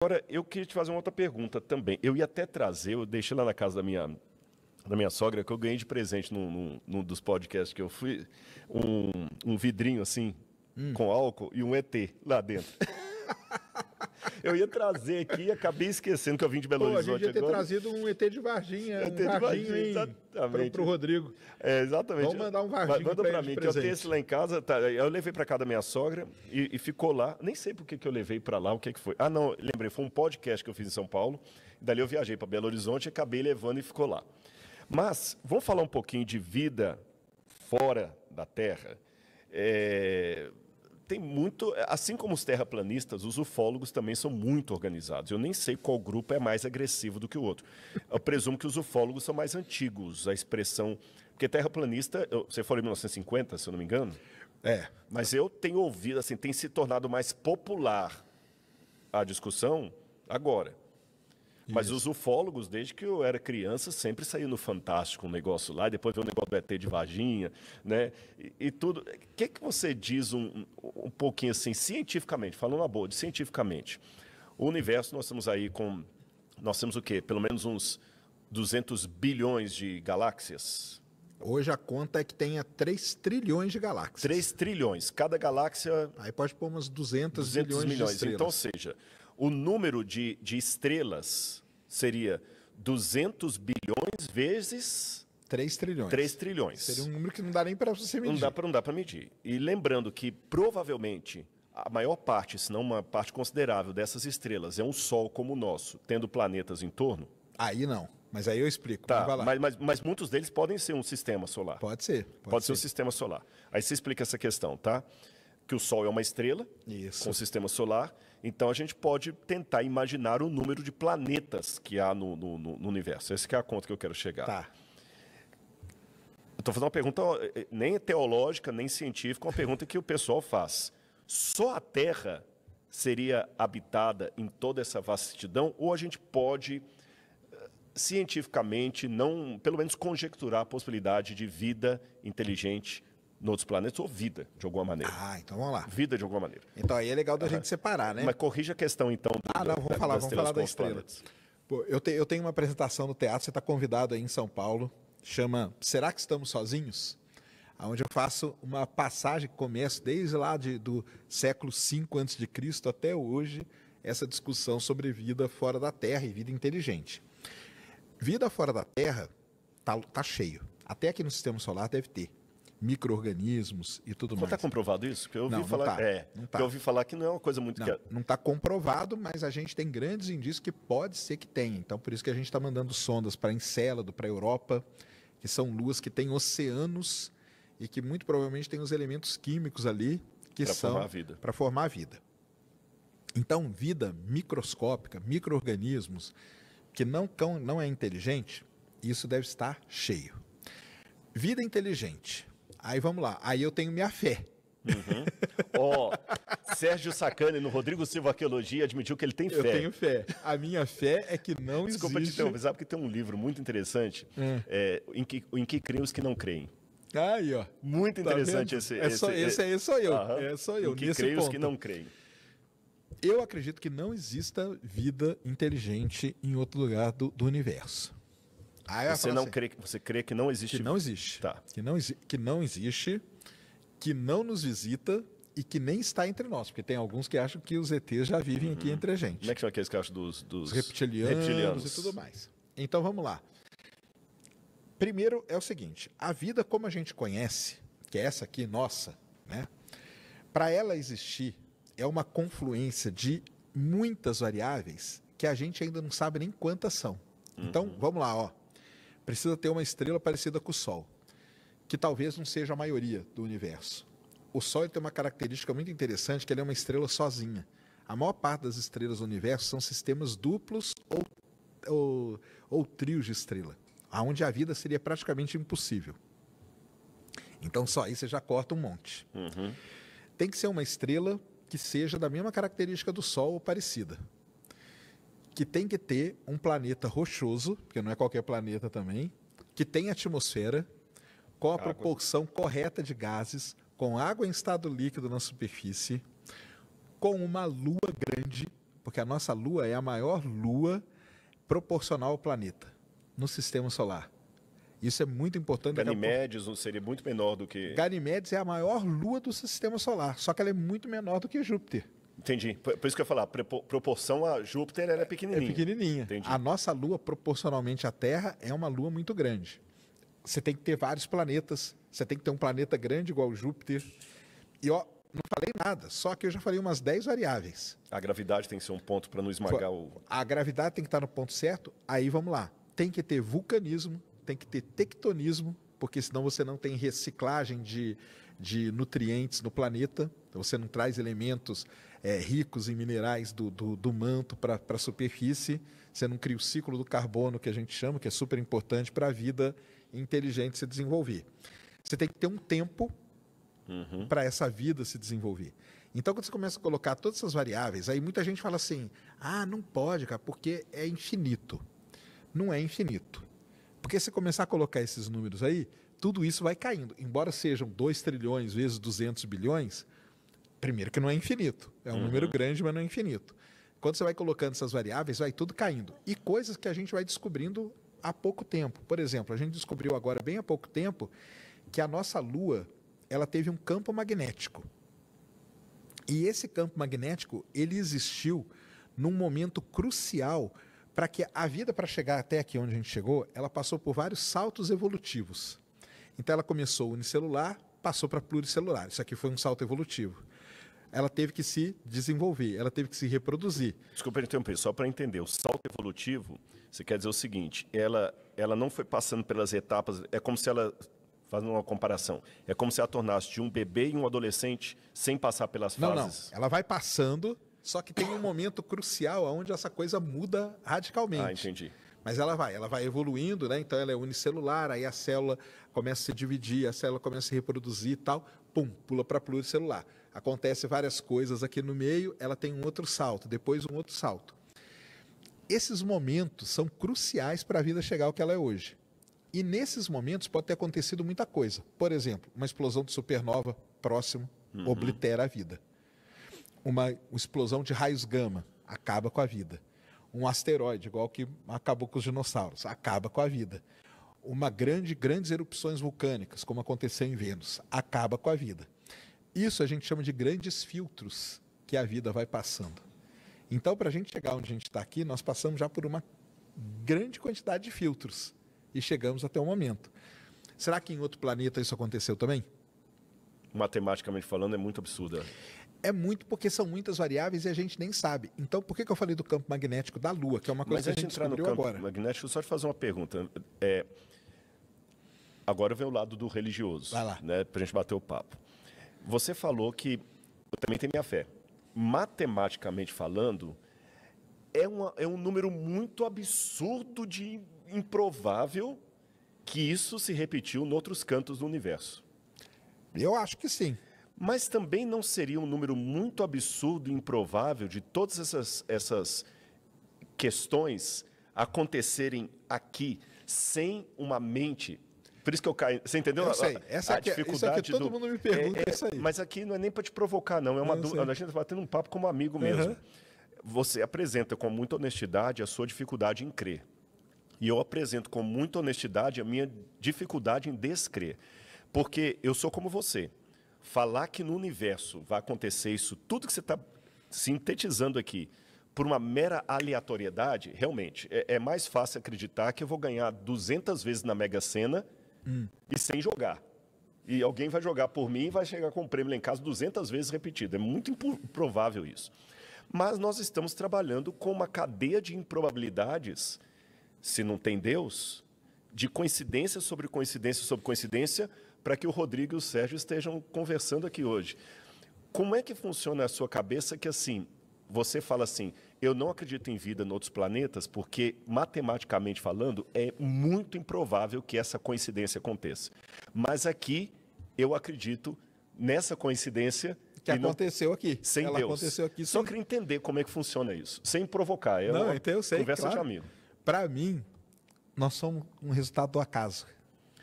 Agora, eu queria te fazer uma outra pergunta também. Eu ia até trazer, eu deixei lá na casa da minha sogra, que eu ganhei de presente num dos podcasts que eu fui, um vidrinho assim, com álcool e um ET lá dentro. Eu ia trazer aqui e acabei esquecendo que eu vim de Belo Horizonte agora. A gente ia ter trazido um ET de Varginha, ET de Varginha, exatamente. Pro Rodrigo. Exatamente. Vamos mandar um Varginha Manda pra ele mim, de que eu presente. tenho esse lá em casa. Tá, eu levei pra casa da minha sogra e ficou lá. Nem sei por que eu levei pra lá, o que foi. Ah, não, lembrei, foi um podcast que eu fiz em São Paulo. Dali eu viajei pra Belo Horizonte e acabei levando e ficou lá. Mas, vamos falar um pouquinho de vida fora da Terra. Tem muito, assim como os terraplanistas, os ufólogos também são muito organizados. Eu nem sei qual grupo é mais agressivo do que o outro. Eu presumo que os ufólogos são mais antigos, a expressão... Porque terraplanista, você falou em 1950, se eu não me engano? Mas eu tenho ouvido, assim, tem se tornado mais popular a discussão agora. Mas os ufólogos, desde que eu era criança, sempre saíam no Fantástico um negócio lá, depois veio um negócio do ET de Varginha, né? E tudo. O que você diz um pouquinho assim, cientificamente, falando na boa, cientificamente? O universo, nós temos aí com... Nós temos o quê? Pelo menos uns 200 bilhões de galáxias? Hoje a conta é que tenha 3 trilhões de galáxias. 3 trilhões. Cada galáxia... Aí pode pôr umas 200 milhões de estrelas. Então, ou seja, o número de estrelas seria 200 bilhões vezes... 3 trilhões. 3 trilhões. Seria um número que não dá nem para você medir. Não dá para medir. E lembrando que, provavelmente, a maior parte, se não uma parte considerável dessas estrelas é um Sol como o nosso, tendo planetas em torno. Aí não. Mas aí eu explico. Tá, mas muitos deles podem ser um sistema solar. Pode ser. Pode ser um sistema solar. Aí você explica essa questão, tá? Que o Sol é uma estrela com um sistema solar. Então a gente pode tentar imaginar o número de planetas que há no universo. Essa que é a conta que eu quero chegar. Tá. Eu estou fazendo uma pergunta nem teológica, nem científica, uma pergunta que o pessoal faz. Só a Terra seria habitada em toda essa vastidão? Ou a gente pode, cientificamente, não, pelo menos conjecturar a possibilidade de vida inteligente em outros planetas, ou vida, de alguma maneira? Então vamos lá. Vida de alguma maneira. Então aí é legal da gente separar, né? Mas corrija a questão, então, vamos falar da estrela. Pô, eu tenho uma apresentação no teatro, você está convidado aí em São Paulo, chama Será que Estamos Sozinhos? Onde eu faço uma passagem que começa desde lá do século V a.C. até hoje, essa discussão sobre vida fora da Terra e vida inteligente. Vida fora da Terra tá cheio. Até aqui no Sistema Solar deve ter micro-organismos e tudo mais. Não está comprovado isso? Porque eu ouvi não eu ouvi falar que não é uma coisa muito... Não está comprovado, mas a gente tem grandes indícios que pode ser que tenha. Então, por isso que a gente está mandando sondas para Encélado, para a Europa, que são luas que têm oceanos e que muito provavelmente têm os elementos químicos ali que são para formar a vida. Então, vida microscópica, micro-organismos que não é inteligente, isso deve estar cheio. Vida inteligente. Aí vamos lá. Aí eu tenho minha fé. Sérgio Sacani, no Rodrigo Silva Arqueologia, admitiu que ele tem fé. Eu tenho fé. A minha fé é que não existe... Desculpa te interromper, sabe que tem um livro muito interessante em que creem os que não creem. Aí, ó. Muito interessante esse aí sou eu. Sou eu. Em que creem os que não creem. Eu acredito que não exista vida inteligente em outro lugar do universo. Você crê que não existe? Que não existe. Tá. Que não existe, que não nos visita e que nem está entre nós. Porque tem alguns que acham que os ETs já vivem aqui entre a gente. Como é que são aqueles que acham dos reptilianos e tudo mais. Então vamos lá. Primeiro é o seguinte, a vida como a gente conhece, que é essa aqui nossa, né? Para ela existir, é uma confluência de muitas variáveis que a gente ainda não sabe nem quantas são. Então, vamos lá, ó. Precisa ter uma estrela parecida com o Sol, que talvez não seja a maioria do universo. O Sol tem uma característica muito interessante, que ele é uma estrela sozinha. A maior parte das estrelas do universo são sistemas duplos ou trios de estrela, onde a vida seria praticamente impossível. Então, só aí você já corta um monte. Tem que ser uma estrela que seja da mesma característica do Sol ou parecida. Que tem que ter um planeta rochoso, porque não é qualquer planeta também, que tem atmosfera, com a proporção correta de gases, com água em estado líquido na superfície, com uma lua grande, Porque a nossa Lua é a maior lua proporcional ao planeta no sistema solar. Isso é muito importante. Ganímedes seria muito menor do que... Ganímedes é a maior lua do sistema solar, só que ela é muito menor do que Júpiter. Entendi. Por isso que eu ia falar, proporção a Júpiter, ela é pequenininha. É pequenininha. Entendi. A nossa lua, proporcionalmente à Terra, é uma lua muito grande. Você tem que ter vários planetas, você tem que ter um planeta grande igual Júpiter. E, ó, não falei nada, só que eu já falei umas 10 variáveis. A gravidade tem que ser um ponto para não esmagar o... A gravidade tem que estar no ponto certo, aí vamos lá. Tem que ter vulcanismo, tem que ter tectonismo, porque senão você não tem reciclagem de nutrientes no planeta, então você não traz elementos ricos em minerais do manto para a superfície, você não cria o ciclo do carbono, que a gente chama, que é super importante para a vida inteligente se desenvolver. Você tem que ter um tempo para essa vida se desenvolver. Então, quando você começa a colocar todas essas variáveis, aí muita gente fala assim, não pode, cara, porque é infinito. Não é infinito. Porque se começar a colocar esses números aí, tudo isso vai caindo. Embora sejam 2 trilhões vezes 200 bilhões, primeiro que não é infinito. É um número grande, mas não é infinito. Quando você vai colocando essas variáveis, vai tudo caindo. E coisas que a gente vai descobrindo há pouco tempo. Por exemplo, a gente descobriu agora, bem há pouco tempo, que a nossa Lua ela teve um campo magnético. E esse campo magnético, ele existiu num momento crucial para que a vida, para chegar até aqui onde a gente chegou, ela passou por vários saltos evolutivos. Então, ela começou unicelular, passou para pluricelular. Isso aqui foi um salto evolutivo. Ela teve que se desenvolver, ela teve que se reproduzir. Desculpa interromper, só para entender, o salto evolutivo, você quer dizer o seguinte, ela não foi passando pelas etapas, é como se ela... Fazendo uma comparação, é como se ela tornasse de um bebê e um adolescente sem passar pelas fases. Não, ela vai passando, só que tem um momento crucial onde essa coisa muda radicalmente. Entendi. Mas ela vai evoluindo, né? Então ela é unicelular, aí a célula começa a se dividir, a célula começa a se reproduzir e tal, pula para pluricelular. Acontece várias coisas aqui no meio, ela tem um outro salto, depois um outro salto. Esses momentos são cruciais para a vida chegar ao que ela é hoje. E nesses momentos pode ter acontecido muita coisa. Por exemplo, uma explosão de supernova próximo oblitera a vida. Uma explosão de raios gama acaba com a vida. Um asteroide, igual que acabou com os dinossauros, acaba com a vida. Grandes erupções vulcânicas, como aconteceu em Vênus, acaba com a vida. Isso a gente chama de grandes filtros que a vida vai passando. Então, para a gente chegar onde a gente está aqui, nós passamos já por uma grande quantidade de filtros. E chegamos até o momento. Será que em outro planeta isso aconteceu também? Matematicamente falando, é muito absurda. É muito, porque são muitas variáveis e a gente nem sabe. Então, por que eu falei do campo magnético da Lua, que é uma coisa que a gente descobriu agora? Mas antes de entrar no campo magnético, só te fazer uma pergunta. Agora vem o lado do religioso, vai lá, né, para a gente bater o papo. Você falou que eu também tenho minha fé. Matematicamente falando, é um número muito absurdo de improvável que isso se repetiu em outros cantos do universo. Eu acho que sim. Mas também não seria um número muito absurdo e improvável de todas essas questões acontecerem aqui sem uma mente... Por isso que eu caio... Você entendeu? Eu sei. Essa dificuldade isso é que todo mundo me pergunta isso aí. Mas aqui não é nem para te provocar, não. A gente está batendo um papo como amigo mesmo. Você apresenta com muita honestidade a sua dificuldade em crer. E eu apresento com muita honestidade a minha dificuldade em descrer. Porque eu sou como você. Falar que no universo vai acontecer isso, tudo que você está sintetizando aqui, por uma mera aleatoriedade, realmente, é mais fácil acreditar que eu vou ganhar 200 vezes na Mega Sena e sem jogar. E alguém vai jogar por mim e vai chegar com o prêmio lá em casa 200 vezes repetido. É muito improvável isso. Mas nós estamos trabalhando com uma cadeia de improbabilidades, se não tem Deus, de coincidência sobre coincidência sobre coincidência, para que o Rodrigo e o Sérgio estejam conversando aqui hoje. Como é que funciona a sua cabeça que, assim, você fala assim, eu não acredito em vida em outros planetas, porque, matematicamente falando, é muito improvável que essa coincidência aconteça. Mas aqui, eu acredito nessa coincidência... Que aconteceu aqui. Sem Ela Deus. Aconteceu aqui, Só queria entender como é que funciona isso, sem provocar. Então eu sei, conversa claro. de amigo. Para mim, nós somos um resultado do acaso.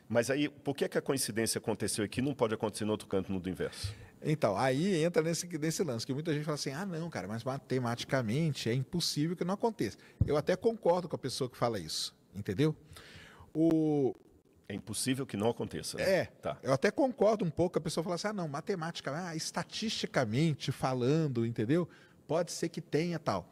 Mas aí, por que a coincidência aconteceu aqui e não pode acontecer em outro canto no do inverso? Então, aí entra nesse lance, que muita gente fala assim, não, cara, mas matematicamente é impossível que não aconteça. Eu até concordo com a pessoa que fala isso, entendeu? É impossível que não aconteça. Né? Tá. Eu até concordo um pouco, a pessoa fala assim, não, estatisticamente falando, entendeu? Pode ser que tenha tal.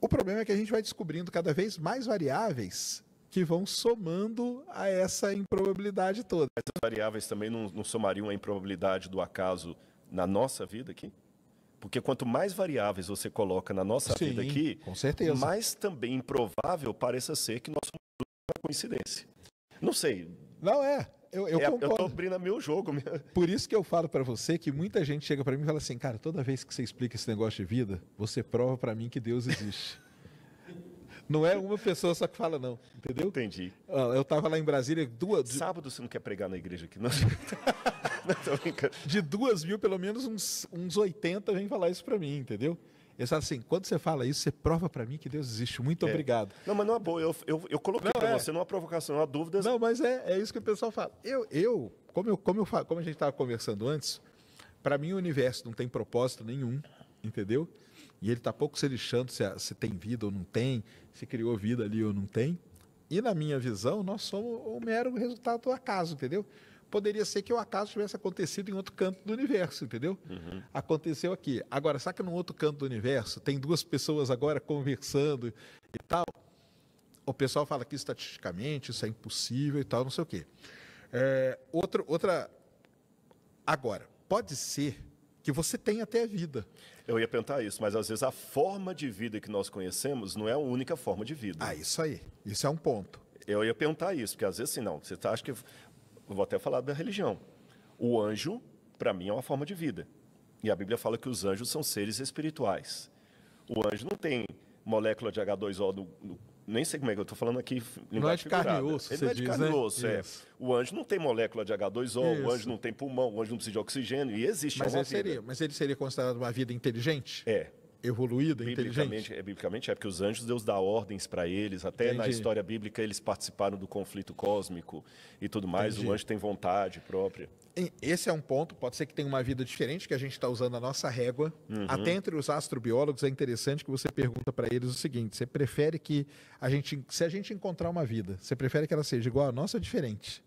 O problema é que a gente vai descobrindo cada vez mais variáveis que vão somando a essa improbabilidade toda. Essas variáveis também não somariam a improbabilidade do acaso na nossa vida aqui? Porque quanto mais variáveis você coloca na nossa vida aqui, com certeza, mais também improvável pareça ser que nós somos uma coincidência. Não sei. Não é. Eu concordo. Eu estou abrindo meu jogo. Por isso que eu falo para você que muita gente chega para mim e fala assim, cara, toda vez que você explica esse negócio de vida, você prova para mim que Deus existe. Não é uma pessoa só que fala, não. Entendeu? Entendi. Eu estava lá em Brasília, Sábado você não quer pregar na igreja aqui, não? Não, tô brincando. De 2.000, pelo menos uns 80 vêm falar isso para mim, entendeu? Eles falam assim, quando você fala isso, você prova para mim que Deus existe. Muito obrigado. Não, mas não é boa. Eu coloquei para você numa provocação, uma dúvida. Não, mas é isso que o pessoal fala. Como a gente estava conversando antes, para mim o universo não tem propósito nenhum, entendeu? E ele está pouco se lixando se tem vida ou não tem, se criou vida ali ou não tem. E na minha visão, nós somos o mero resultado do acaso, entendeu? Poderia ser que o acaso tivesse acontecido em outro canto do universo, entendeu? Uhum. Aconteceu aqui. Agora, sabe que no outro canto do universo tem duas pessoas agora conversando e tal? O pessoal fala que estatisticamente isso é impossível e tal, não sei o quê. Agora, pode ser que você tenha até vida. Eu ia perguntar isso, mas às vezes a forma de vida que nós conhecemos não é a única forma de vida. Isso aí. Isso é um ponto. Eu ia perguntar isso, porque às vezes assim, não, você acha que... Eu vou até falar da religião. O anjo, para mim, é uma forma de vida. E a Bíblia fala que os anjos são seres espirituais. O anjo não tem molécula de H2O, nem sei como é que eu estou falando aqui. Não é de carne e osso, ele não é de carne e osso, é. O anjo não tem molécula de H2O, o anjo não tem pulmão, o anjo não precisa de oxigênio, e existe uma vida. Mas ele seria considerado uma vida inteligente? É. Evoluída, inteligente? Biblicamente porque os anjos, Deus dá ordens para eles, até na história bíblica eles participaram do conflito cósmico e tudo mais, o anjo tem vontade própria. Esse é um ponto, pode ser que tenha uma vida diferente, que a gente está usando a nossa régua. Até entre os astrobiólogos é interessante que você pergunta para eles o seguinte, você prefere que se a gente encontrar uma vida, você prefere que ela seja igual à nossa ou diferente?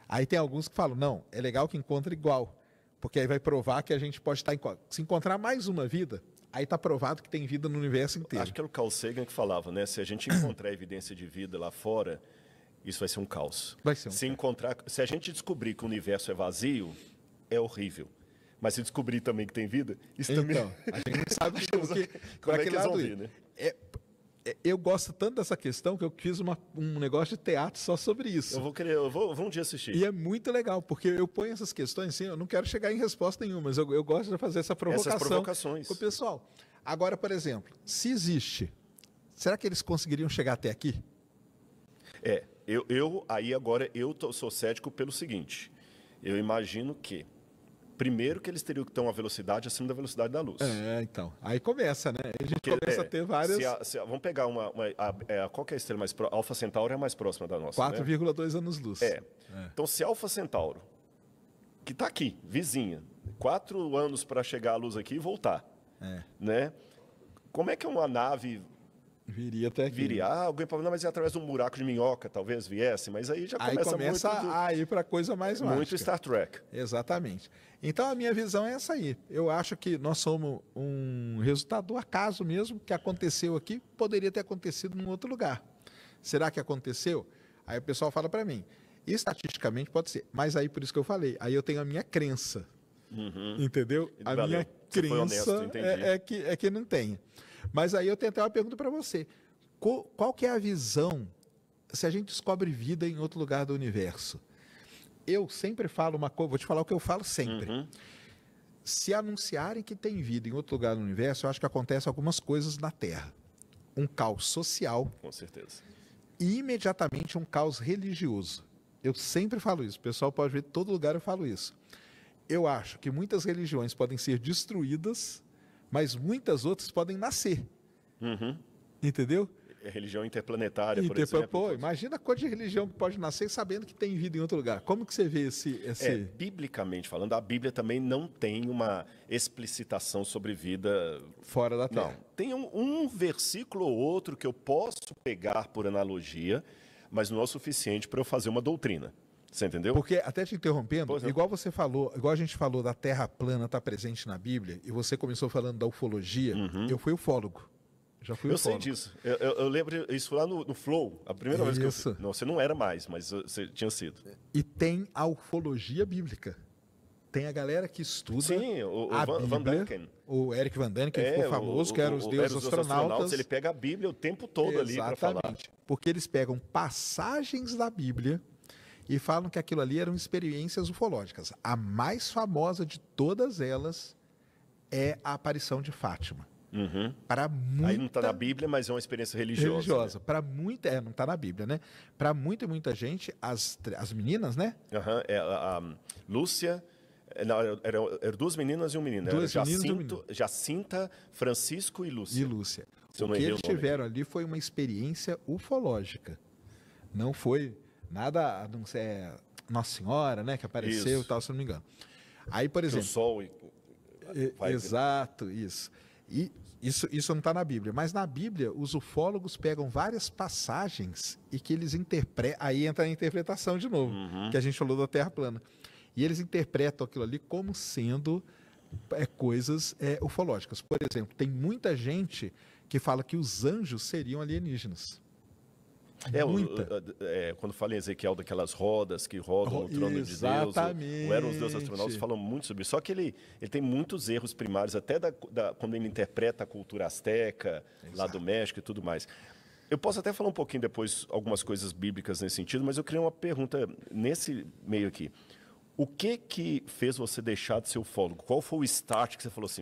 Aí tem alguns que falam, não, é legal que encontre igual, porque aí vai provar que a gente pode estar se encontrar mais uma vida, aí está provado que tem vida no universo inteiro. Acho que era o Carl Sagan que falava, né? Se a gente encontrar evidência de vida lá fora, isso vai ser um caos. Vai ser um caos. Se a gente descobrir que o universo é vazio, é horrível. Mas se descobrir também que tem vida, isso também... Então, a gente não sabe como é que eles vão vir, né? Eu gosto tanto dessa questão que eu fiz um negócio de teatro só sobre isso. Eu vou um dia assistir. E é muito legal, porque eu ponho essas questões assim, eu não quero chegar em resposta nenhuma, mas eu gosto de fazer essa provocação essas provocações com o pessoal. Agora, por exemplo, se existe, será que eles conseguiriam chegar até aqui? Eu sou cético pelo seguinte, eu imagino que primeiro que eles teriam que ter uma velocidade acima da velocidade da luz. Então. Aí começa, né? A gente começa a ter várias... Vamos pegar qual que é a estrela mais próxima? Alfa Centauro é a mais próxima da nossa, 4,2 anos-luz. Então, se Alfa Centauro, que está aqui, vizinha, 4 anos para chegar à luz aqui e voltar, né? Como é que uma nave... Viria até aqui. Alguém pode não, mas é através de um buraco de minhoca, talvez viesse, mas aí já começa a ir para coisa mais mágica. Muito Star Trek. Exatamente. Então a minha visão é essa aí. Eu acho que nós somos um resultado do acaso mesmo, que aconteceu aqui, poderia ter acontecido num outro lugar. Será que aconteceu? Aí o pessoal fala para mim, estatisticamente pode ser, mas aí por isso que eu falei, aí eu tenho a minha crença. Entendeu? A minha crença é que não tenha. Mas aí eu tenho até uma pergunta para você. Qual que é a visão se a gente descobre vida em outro lugar do universo? Eu sempre falo uma coisa, vou te falar o que eu falo sempre. Se anunciarem que tem vida em outro lugar do universo, eu acho que acontece algumas coisas na Terra. Um caos social. Com certeza. E imediatamente um caos religioso. Eu sempre falo isso. O pessoal pode ver, em todo lugar eu falo isso. Eu acho que muitas religiões podem ser destruídas, mas muitas outras podem nascer. Entendeu? Religião interplanetária, por exemplo. Pô, imagina a quantidade de religião que pode nascer sabendo que tem vida em outro lugar. Como que você vê esse... Biblicamente falando, a Bíblia também não tem uma explicitação sobre vida... Fora da Terra. Não, tem um versículo ou outro que eu posso pegar por analogia, mas não é o suficiente para eu fazer uma doutrina. Você entendeu? Porque, até te interrompendo, igual você falou, igual a gente falou da Terra plana estar presente na Bíblia, e você começou falando da ufologia, eu fui ufólogo. Já fui ufólogo. Sei disso. Eu lembro isso lá no Flow, a primeira vez que eu fui. Não, você não era mais, mas você tinha sido. E tem a ufologia bíblica. Tem a galera que estuda a Bíblia. Van Duncan. O Eric Van Duncan, que ficou famoso, que era os deuses astronautas. Ele pega a Bíblia o tempo todo ali para falar. Porque eles pegam passagens da Bíblia e falam que aquilo ali eram experiências ufológicas. A mais famosa de todas elas é a aparição de Fátima. Aí não está na Bíblia, mas é uma experiência religiosa. Né? Para muita, não está na Bíblia, né? Para muita gente, as meninas, né? A Lúcia, eram duas meninas e um menino. Duas meninas e um menino. Jacinta, Francisco e Lúcia. O que eles tiveram ali foi uma experiência ufológica. Não foi nada, não sei, Nossa Senhora, né? Que apareceu e tal, se não me engano. Aí, por exemplo... O sol... Exato, isso. E isso não está na Bíblia, mas na Bíblia os ufólogos pegam várias passagens e que eles interpretam, aí entra a interpretação de novo, que a gente falou da Terra plana, e eles interpretam aquilo ali como sendo coisas ufológicas. Por exemplo, tem muita gente que fala que os anjos seriam alienígenas. Quando fala em Ezequiel daquelas rodas que rodam no trono de Deus, eram os deuses astronautas, falam muito sobre isso. Só que ele tem muitos erros primários, até quando ele interpreta a cultura asteca, lá do México e tudo mais. Eu posso até falar um pouquinho depois algumas coisas bíblicas nesse sentido, mas eu queria uma pergunta nesse meio aqui. O que fez você deixar de ser ufólogo? Qual foi o start que você falou assim,